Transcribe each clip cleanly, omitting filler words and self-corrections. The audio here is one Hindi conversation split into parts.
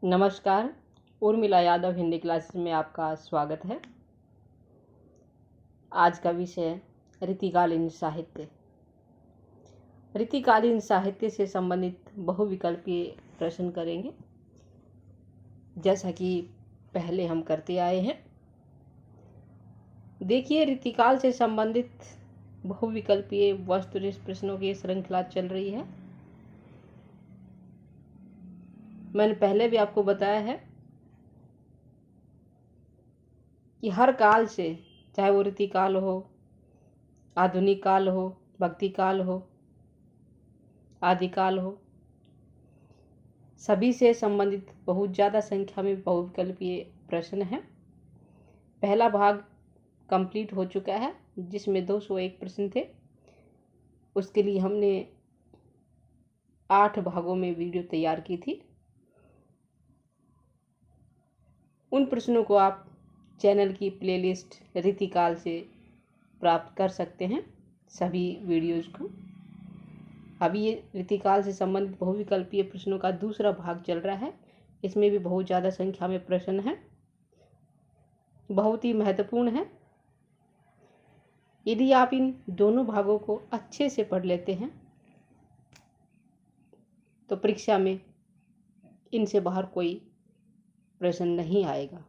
नमस्कार। उर्मिला यादव हिंदी क्लासेस में आपका स्वागत है। आज का विषय रीतिकालीन साहित्य। रीतिकालीन साहित्य से संबंधित बहुविकल्पीय प्रश्न करेंगे, जैसा कि पहले हम करते आए हैं। देखिए, रीतिकाल से संबंधित बहुविकल्पीय वस्तुनिष्ठ प्रश्नों की श्रृंखला चल रही है। मैंने पहले भी आपको बताया है कि हर काल से, चाहे वो रीतिकाल हो, आधुनिक काल हो, भक्ति काल हो, आदिकाल हो, सभी से संबंधित बहुत ज़्यादा संख्या में बहुविकल्पीय प्रश्न हैं। पहला भाग कंप्लीट हो चुका है, जिसमें 201 प्रश्न थे। उसके लिए हमने 8 भागों में वीडियो तैयार की थी। उन प्रश्नों को आप चैनल की प्लेलिस्ट रीतिकाल से प्राप्त कर सकते हैं, सभी वीडियोज़ को। अभी ये रीतिकाल से संबंधित बहुविकल्पीय प्रश्नों का दूसरा भाग चल रहा है। इसमें भी बहुत ज़्यादा संख्या में प्रश्न हैं, बहुत ही महत्वपूर्ण है। यदि आप इन दोनों भागों को अच्छे से पढ़ लेते हैं तो परीक्षा में इनसे बाहर कोई प्रश्न नहीं आएगा।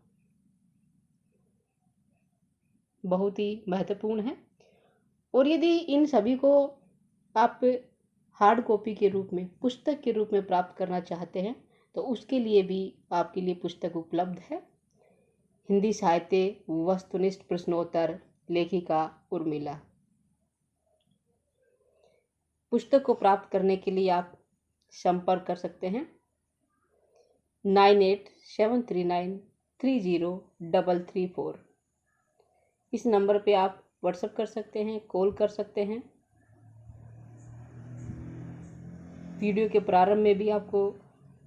बहुत ही महत्वपूर्ण है। और यदि इन सभी को आप हार्ड कॉपी के रूप में, पुस्तक के रूप में प्राप्त करना चाहते हैं तो उसके लिए भी आपके लिए पुस्तक उपलब्ध है। हिंदी साहित्य वस्तुनिष्ठ प्रश्नोत्तर, लेखिका उर्मिला। पुस्तक को प्राप्त करने के लिए आप संपर्क कर सकते हैं 9873930334। इस नंबर पे आप व्हाट्सएप कर सकते हैं, कॉल कर सकते हैं। वीडियो के प्रारंभ में भी आपको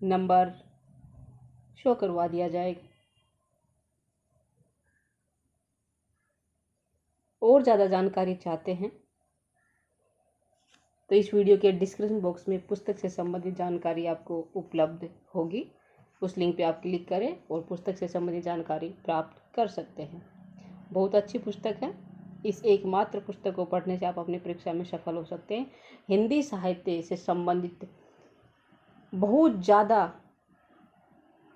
नंबर शो करवा दिया जाएगा। और ज़्यादा जानकारी चाहते हैं तो इस वीडियो के डिस्क्रिप्शन बॉक्स में पुस्तक से संबंधित जानकारी आपको उपलब्ध होगी। उस लिंक पे आप क्लिक करें और पुस्तक से संबंधित जानकारी प्राप्त कर सकते हैं। बहुत अच्छी पुस्तक है। इस एकमात्र पुस्तक को पढ़ने से आप अपनी परीक्षा में सफल हो सकते हैं। हिंदी साहित्य से संबंधित बहुत ज़्यादा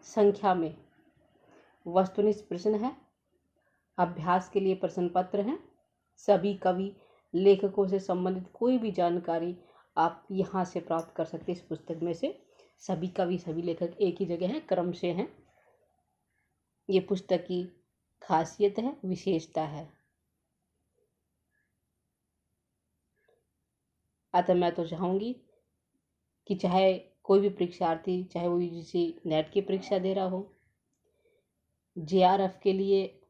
संख्या में वस्तुनिष्ठ प्रश्न है। अभ्यास के लिए प्रश्न पत्र हैं। सभी कवि, लेखकों से संबंधित कोई भी जानकारी आप यहाँ से प्राप्त कर सकते हैं। इस पुस्तक में से सभी कवि, सभी लेखक एक ही जगह हैं, क्रम से हैं। ये पुस्तक की खासियत है, विशेषता है। अतः मैं तो चाहूँगी कि चाहे कोई भी परीक्षार्थी, चाहे वो यूजीसी नेट की परीक्षा दे रहा हो, जेआरएफ के लिए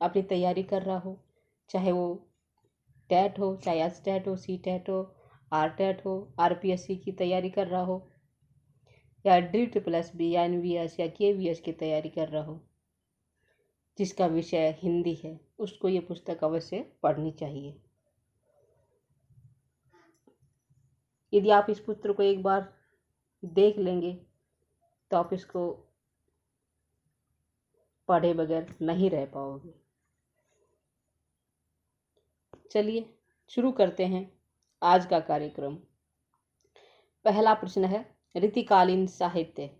अपनी तैयारी कर रहा हो, चाहे वो टेट हो, चाहे एसटेट हो, सीटेट हो, आरटेट हो, आरपीएससी की तैयारी कर रहा हो, या DSSB या एनवीएस या केवीएस की तैयारी कर रहा हो, जिसका विषय हिंदी है, उसको ये पुस्तक अवश्य पढ़नी चाहिए। यदि आप इस पुस्तक को एक बार देख लेंगे तो आप इसको पढ़े बगैर नहीं रह पाओगे। चलिए शुरू करते हैं आज का कार्यक्रम। पहला प्रश्न है रीतिकालीन साहित्य,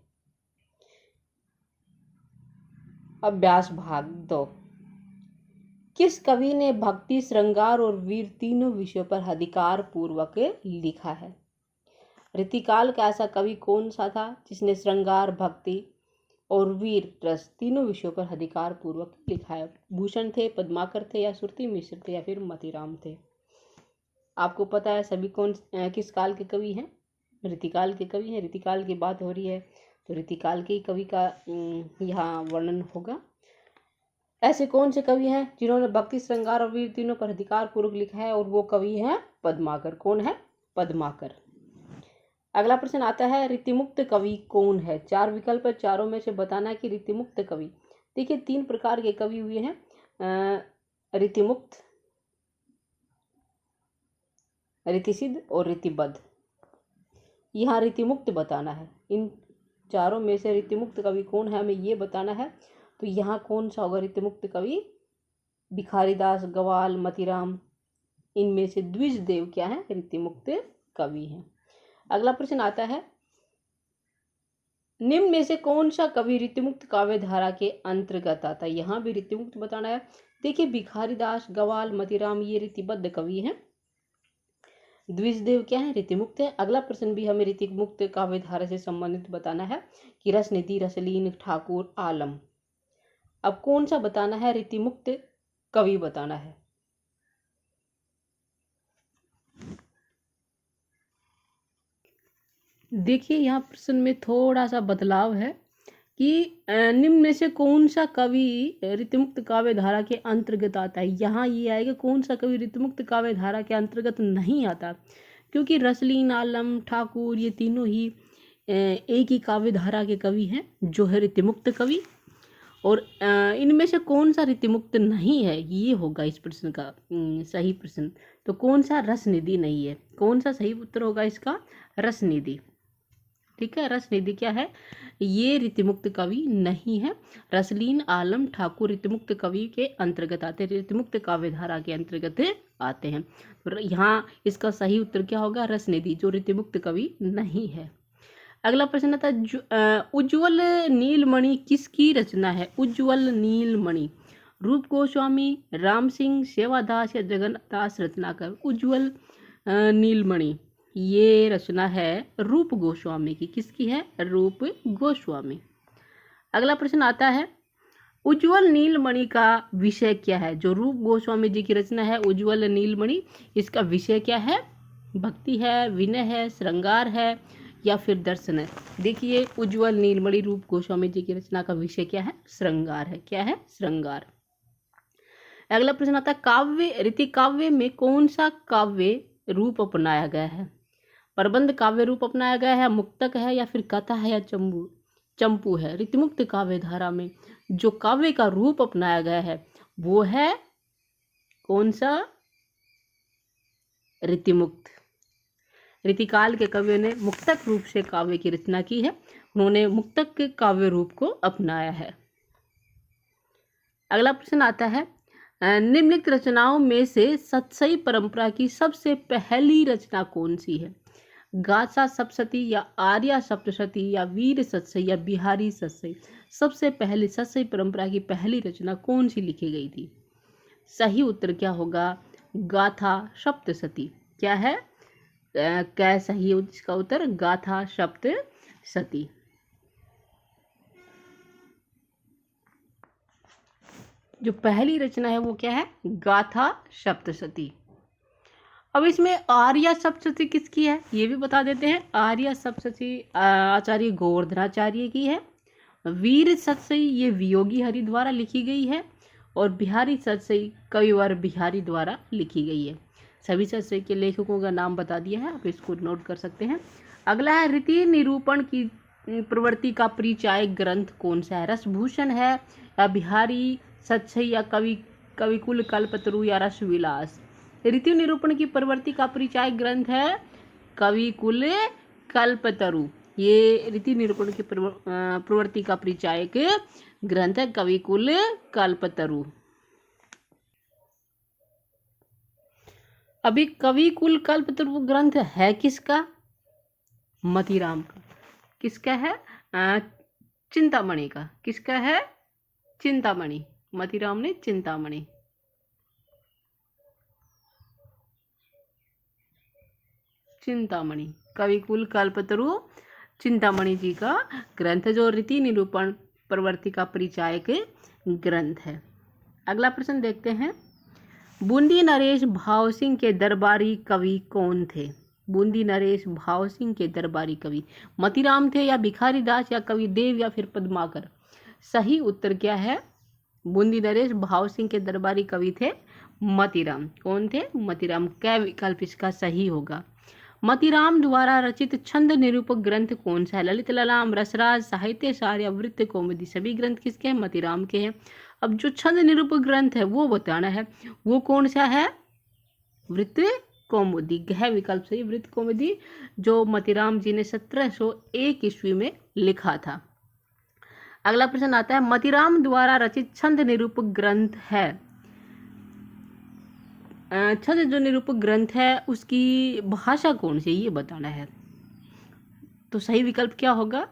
अभ्यास भाग 2। किस कवि ने भक्ति, श्रृंगार और वीर तीनों विषयों पर अधिकार पूर्वक लिखा है? रीतिकाल का ऐसा कवि कौन सा था जिसने श्रृंगार, भक्ति और वीर रस तीनों विषयों पर अधिकार पूर्वक लिखा है? भूषण थे, पद्माकर थे, या सुरती मिश्र थे, या फिर मतीराम थे? आपको पता है सभी कौन किस काल के कवि हैं? रीतिकाल के कवि हैं। रीतिकाल की बात हो रही है तो रीतिकाल के कवि का यहाँ वर्णन होगा। ऐसे कौन से कवि हैं जिन्होंने भक्ति, श्रृंगार और वीर तीनों पर अधिकार पूर्वक लिखा है? और वो कवि हैं पद्माकर। कौन है? पद्माकर। अगला प्रश्न आता है रीतिमुक्त कवि कौन है? 4 विकल्प है, चारों में से बताना कि रीतिमुक्त कवि। देखिए 3 प्रकार के कवि हुए हैं, रीतिमुक्त, रीतिसिद्ध और रीतिबद्ध। यहाँ रीतिमुक्त बताना है। इन चारों में से रीतिमुक्त कवि कौन है, हमें ये बताना है। तो यहाँ कौन सा होगा रीतिमुक्त कवि? भिखारीदास, ग्वाल, मतीराम, इनमें से द्विजदेव क्या है? रीतिमुक्त कवि हैं। अगला प्रश्न आता है, निम्न में से कौन सा कवि रीतिमुक्त काव्य धारा के अंतर्गत आता है? यहाँ भी रीतिमुक्त बताना है। देखिए, भिखारीदास, ग्वाल, मतीराम ये रीतिबद्ध कवि हैं। द्विजदेव क्या है? रीतिमुक्त है। अगला प्रश्न भी हमें रीतिमुक्त काव्य धारा से संबंधित बताना है कि रसनिधि, रसलीन, ठाकुर, आलम। अब कौन सा बताना है? रीतिमुक्त कवि बताना है। देखिए, यहाँ प्रश्न में थोड़ा सा बदलाव है कि निम्न में से कौन सा कवि रीतिमुक्त काव्य धारा के अंतर्गत आता है। यहाँ ये आएगा कौन सा कवि रीतिमुक्त काव्य धारा के अंतर्गत नहीं आता, क्योंकि रसलीन, आलम, ठाकुर ये तीनों ही एक ही काव्य धारा के कवि हैं जो है रीतिमुक्त कवि। और इनमें से कौन सा रीतिमुक्त नहीं है, ये होगा इस प्रश्न का सही प्रश्न। तो कौन सा? रसनिधि नहीं है। कौन सा सही उत्तर होगा इसका? रसनिधि। ठीक है, रसनिधि क्या है? ये रीतिमुक्त कवि नहीं है। रसलीन, आलम, ठाकुर रीतिमुक्त कवि के अंतर्गत आते हैं, रीतिमुक्त काव्य धारा के अंतर्गत आते हैं। तो यहाँ इसका सही उत्तर क्या होगा? रसनिधि, जो रीतिमुक्त कवि नहीं है। अगला प्रश्न आता है, उज्ज्वल नीलमणि किसकी रचना है? उज्ज्वल नीलमणि रूप गोस्वामी, राम सिंह, सेवादास या जगन्नाथ रत्नाकर। उज्ज्वल नीलमणि ये रचना है रूप गोस्वामी की। किसकी है? रूप गोस्वामी। अगला प्रश्न आता है, उज्ज्वल नीलमणि का विषय क्या है? जो रूप गोस्वामी जी की रचना है उज्ज्वल नीलमणि, इसका विषय क्या है? भक्ति है, विनय है, श्रृंगार है या फिर दर्शन है? देखिए, उज्ज्वल नीलमणि रूप गोस्वामी जी की रचना का विषय क्या है? श्रृंगार है। क्या है? श्रृंगार। अगला प्रश्न आता है, काव्य रीति काव्य में कौन सा काव्य रूप अपनाया गया है? प्रबंध काव्य रूप अपनाया गया है, मुक्तक है या फिर कथा है या चंपू है? रीतिमुक्त काव्य धारा में जो काव्य का रूप अपनाया गया है वो है कौन सा? रीतिमुक्त। रीतिकाल के कवियों ने मुक्तक रूप से काव्य की रचना की है, उन्होंने मुक्तक के काव्य रूप को अपनाया है। अगला प्रश्न आता है, निम्नलिखित रचनाओं में से सतसई परंपरा की सबसे पहली रचना कौन सी है? गाथा सप्तशती या आर्या सप्तशती या वीर सतसई या बिहारी सतसई? सबसे पहले सतसई परंपरा की पहली रचना कौन सी लिखी गई थी? सही उत्तर क्या होगा? गाथा सप्तशती। क्या है? क्या सही है इसका उत्तर? गाथा सप्तशती। जो पहली रचना है वो क्या है? गाथा सप्तशती। अब इसमें आर्या सप्तशती किसकी है ये भी बता देते हैं। आर्या सप्तशती आचार्य गोवर्धनाचार्य की है। वीर सतसई ये वियोगी हरि द्वारा लिखी गई है और बिहारी सतसई कविवर बिहारी द्वारा लिखी गई है। सभी सतसई के लेखकों का नाम बता दिया है, आप इसको नोट कर सकते हैं। अगला है, रीति निरूपण की प्रवृत्ति का परिचायक ग्रंथ कौन सा है? रसभूषण है या बिहारी सतसई या कविकुल कल्पतरु या रसविलास? रीति निरूपण की प्रवृत्ति का परिचायक ग्रंथ है कविकुल कल्पतरु। ये रीति निरूपण की प्रवृत्ति का परिचायक ग्रंथ है कविकुल कल्पतरु। अभी कविकुल कल्पतरु ग्रंथ है किसका? मतीराम का। किसका है? चिंतामणि का। किसका है? चिंतामणि। मतीराम ने चिंतामणि। चिंतामणि कविकुल कल्पतरु चिंतामणि जी का ग्रंथ जो रीति निरूपण प्रवृत्ति का परिचायक ग्रंथ है। अगला प्रश्न देखते हैं, बूंदी नरेश भाव सिंह के दरबारी कवि कौन थे? बूंदी नरेश भाव सिंह के दरबारी कवि मतीराम थे या भिखारी दास या कवि देव या फिर पद्माकर? सही उत्तर क्या है? बूंदी नरेश भाव सिंह के दरबारी कवि थे मतीराम। कौन थे? मतीराम। क्या विकल्प इसका सही होगा? मतीराम द्वारा रचित छंद निरूपक ग्रंथ कौन सा है? ललित ललाम, रसराज, साहित्य सार या वृत्त कौमुदी? सभी ग्रंथ किसके हैं? मतीराम के हैं। अब जो छंद निरूपक ग्रंथ है वो बताना है, वो कौन सा है? वृत्त कौमुदी। गह विकल्प सही, वृत्त कौमुदी, जो मतीराम जी ने 1701 ईस्वी में लिखा था। अगला प्रश्न आता है, मतीराम द्वारा रचित छंद निरूपक ग्रंथ है, छंद जो निरूपक ग्रंथ है उसकी भाषा कौन सी, ये बताना है। तो सही विकल्प क्या होगा,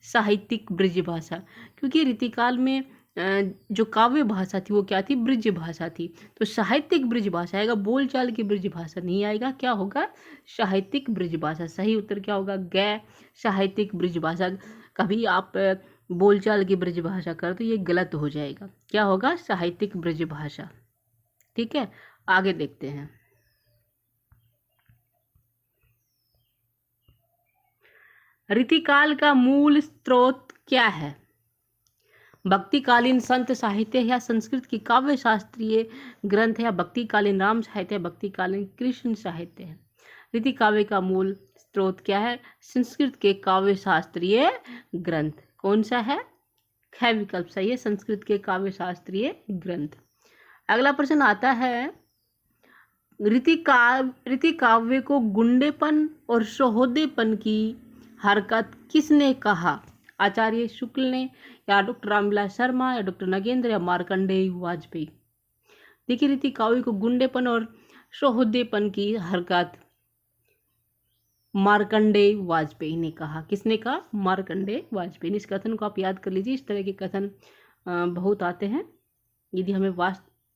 साहित्यिक ब्रज भाषा, क्योंकि रीतिकाल में जो काव्य भाषा थी वो क्या थी, ब्रज भाषा थी। तो साहित्यिक ब्रज भाषा आएगा, बोलचाल की ब्रज भाषा नहीं आएगा। क्या होगा, साहित्यिक ब्रज भाषा। सही उत्तर क्या होगा, गै साहित्यिक ब्रज भाषा। कभी आप बोलचाल की ब्रज भाषा कर तो ये गलत हो जाएगा। क्या होगा, साहित्यिक ब्रज भाषा। ठीक है, आगे देखते हैं। रीतिकाल का मूल स्रोत क्या है, भक्तिकालीन संत साहित्य या संस्कृत की काव्य शास्त्रीय ग्रंथ या भक्तिकालीन राम साहित्य, भक्तिकालीन कृष्ण साहित्य है। रीति काव्य का मूल स्रोत क्या है, संस्कृत के काव्य शास्त्रीय ग्रंथ। कौन सा है, ख विकल्प सही है, संस्कृत के काव्य शास्त्रीय ग्रंथ। अगला प्रश्न आता है, रीति काव्य को गुंडेपन और सहोदेपन की हरकत किसने कहा, आचार्य शुक्ल ने, या डॉक्टर रामविलास शर्मा, या डॉक्टर नगेंद्र, या मार्कंडेय वाजपेयी। देखिए, रीति काव्य को गुंडेपन और सहोदेपन की हरकत मार्कंडेय वाजपेयी ने कहा। किसने कहा, मार्कंडेय वाजपेयी ने। इस कथन को आप याद कर लीजिए, इस तरह के कथन बहुत आते हैं। यदि हमें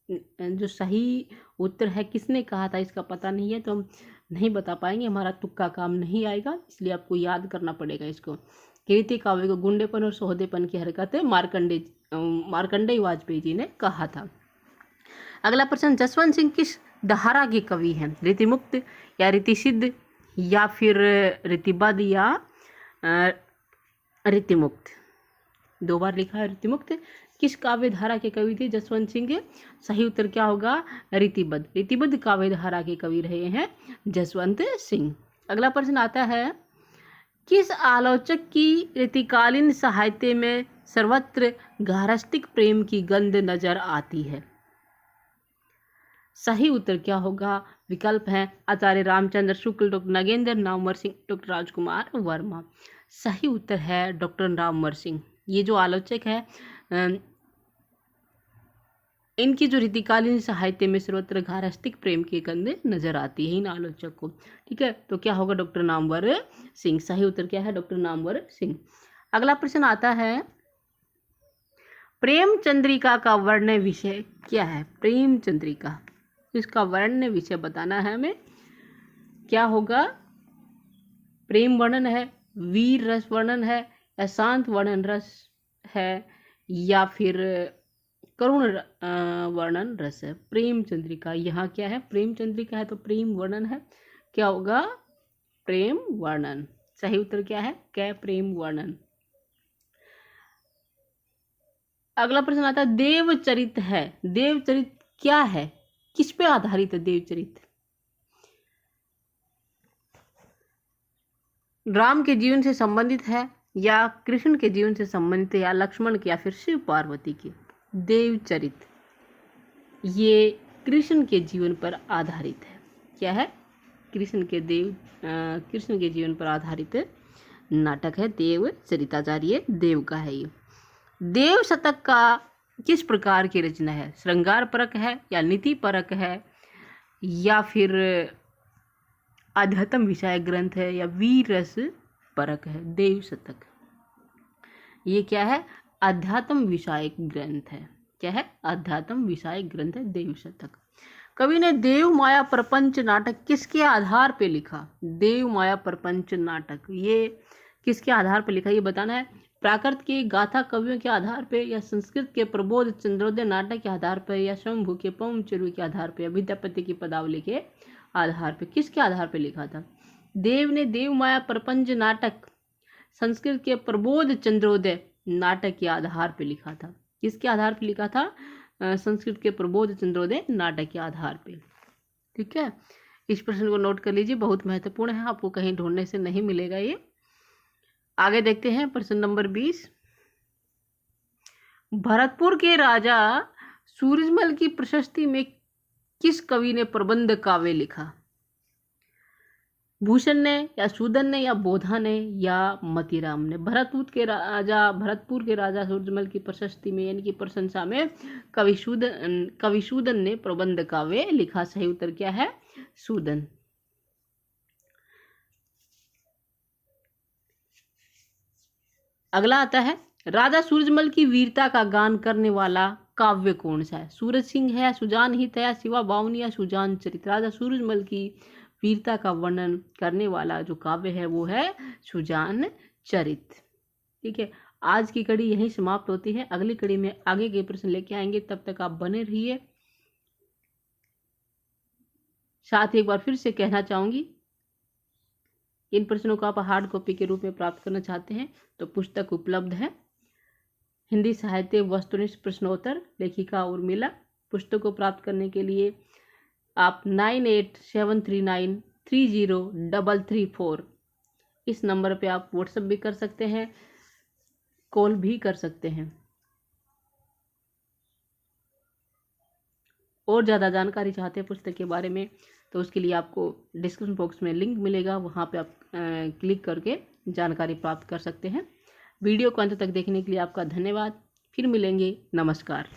जो सही उत्तर है किसने कहा था इसका पता नहीं है तो हम नहीं बता पाएंगे, हमारा तुक्का काम नहीं आएगा, इसलिए आपको याद करना पड़ेगा इसको। रीति काव्य को गुंडेपन और सहोदेपन की हरकत मार्कंडेय वाजपेयी जी ने कहा था। अगला प्रश्न, जसवंत सिंह किस धारा के कवि हैं, रीतिमुक्त या रीतिसिद्ध या फिर रीतिबद्ध या रीतिमुक्त। दो बार लिखा है रीतिमुक्त। किस काव्य धारा के कवि थे जसवंत सिंह, सही उत्तर क्या होगा, रीतिबद्ध। रीतिबद्ध काव्य धारा के कवि रहे हैं जसवंत सिंह। अगला प्रश्न आता है, किस आलोचक की रीतिकालीन साहित्य में सर्वत्र गारस्तिक प्रेम की गंध नजर आती है। सही उत्तर क्या होगा, विकल्प है आचार्य रामचंद्र शुक्ल, डॉक्टर नगेंद्र, नामवर सिंह, डॉक्टर राजकुमार वर्मा। सही उत्तर है डॉक्टर नामवर सिंह। ये जो आलोचक है इनकी जो रीतिकालीन साहित्य में सर्वत्र गारस्तिक प्रेम की गंध नजर आती है इन आलोचक को। ठीक है, तो क्या होगा, डॉक्टर नामवर सिंह। सही उत्तर क्या है, डॉक्टर नामवर सिंह। अगला प्रश्न आता है, प्रेम चंद्रिका का वर्ण विषय क्या है, प्रेम चंद्रिका, इसका वर्ण विषय बताना है हमें। क्या होगा, प्रेम वर्णन है, वीर रस वर्णन है, या शांत वर्णन रस है, या फिर करुण वर्णन रस है। प्रेम चंद्रिका, यहाँ क्या है, प्रेम चंद्रिका है तो प्रेम वर्णन है। क्या होगा, प्रेम वर्णन। सही उत्तर क्या है, क्या प्रेम वर्णन। अगला प्रश्न आता है, देवचरित है, देवचरित क्या है, किस पे आधारित है देवचरित। राम के जीवन से संबंधित है, या कृष्ण के जीवन से संबंधित है, या लक्ष्मण के, या फिर शिव पार्वती की। देवचरित ये कृष्ण के जीवन पर आधारित है। क्या है, कृष्ण के जीवन पर आधारित नाटक है देवचरित। आचार्य देव का है ये। देव शतक का किस प्रकार की रचना है, श्रृंगार परक है, या नीति परक है, या फिर आध्यात्म विषय ग्रंथ है, या वीर रस परक है। देव शतक ये क्या है, आध्यात्म विषयक ग्रंथ है। क्या है, आध्यात्म विषयक ग्रंथ है देव शतक। कवि ने देव माया प्रपंच नाटक किसके आधार पे लिखा, देव माया प्रपंच नाटक ये किसके आधार पर लिखा, ये बताना है। प्राकृत के गाथा कवियों के आधार पे, या संस्कृत के प्रबोध चंद्रोदय नाटक के आधार पर, या शंभु के पवन चरु के आधार पर, या विद्यापति की पदावली के आधार पर, किसके आधार पर लिखा था। देव ने देव माया प्रपंच नाटक संस्कृत के प्रबोध चंद्रोदय नाटक के आधार पर लिखा था। किसके आधार पर लिखा था, संस्कृत के प्रबोध चंद्रोदय नाटक के आधार पर। ठीक है, इस प्रश्न को नोट कर लीजिए, बहुत महत्वपूर्ण है, आपको कहीं ढूंढने से नहीं मिलेगा ये। आगे देखते हैं प्रश्न नंबर 20। भरतपुर के राजा सूरजमल की प्रशस्ति में किस कवि ने प्रबंध काव्य लिखा। भूषण ने या सूदन ने या बोधा ने या मतीराम ने। भरतपुर के राजा सूरजमल की प्रशस्ति में यानी कि प्रशंसा में कविसूदन ने प्रबंध काव्य लिखा। सही उत्तर क्या है? सूदन। अगला आता है, राजा सूरजमल की वीरता का गान करने वाला काव्य कौन सा है? सूरज सिंह है, सुजान हित है, शिवा बावनी या सुजान चरित। राजा सूरजमल की वीरता का वर्णन करने वाला जो काव्य है वो है सुजान चरित। ठीक है, आज की कड़ी यहीं समाप्त होती है। अगली कड़ी में आगे के प्रश्न लेके आएंगे, तब तक आप बने रहिए। साथ ही एक बार फिर से कहना चाहूंगी, इन प्रश्नों को आप हार्ड कॉपी के रूप में प्राप्त करना चाहते हैं तो पुस्तक उपलब्ध है, हिंदी साहित्य वस्तुनिष्ठ प्रश्नोत्तर, लेखिका उर्मिला। पुस्तक को प्राप्त करने के लिए आप 9873930334 इस नंबर पे आप व्हाट्सएप भी कर सकते हैं, कॉल भी कर सकते हैं। और ज़्यादा जानकारी चाहते हैं पुस्तक के बारे में तो उसके लिए आपको डिस्क्रिप्शन बॉक्स में लिंक मिलेगा, वहाँ पे आप क्लिक करके जानकारी प्राप्त कर सकते हैं। वीडियो को अंत तक देखने के लिए आपका धन्यवाद। फिर मिलेंगे। नमस्कार।